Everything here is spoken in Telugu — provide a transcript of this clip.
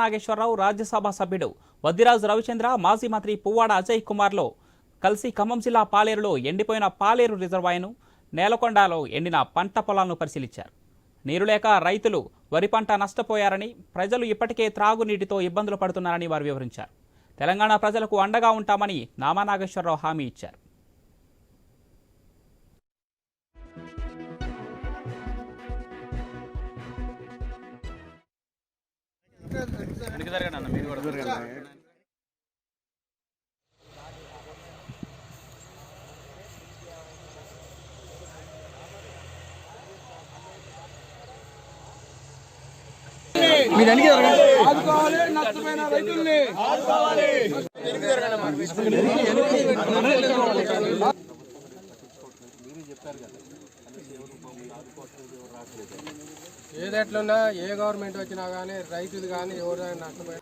నాగేశ్వరరావు రాజ్యసభ సభ్యుడు వద్దిరాజు రవిచంద్ర మాజీ మంత్రి పువ్వాడ అజయ్ కుమార్లో కలిసి ఖమ్మం జిల్లా పాలేరులో ఎండిపోయిన పాలేరు రిజర్వాయర్ను, నేలకొండలో ఎండిన పంట పొలాలను పరిశీలించారు. నీరు లేక రైతులు వరి పంట నష్టపోయారని, ప్రజలు ఇప్పటికే త్రాగునీటితో ఇబ్బందులు పడుతున్నారని వారు వివరించారు. తెలంగాణ ప్రజలకు అండగా ఉంటామని నామా నాగేశ్వరరావు హామీ ఇచ్చారు. ఏదెట్లున్నా ఏ గవర్నమెంట్ వచ్చినా కానీ రైతులు కానీ ఎవరైనా నష్టపోయి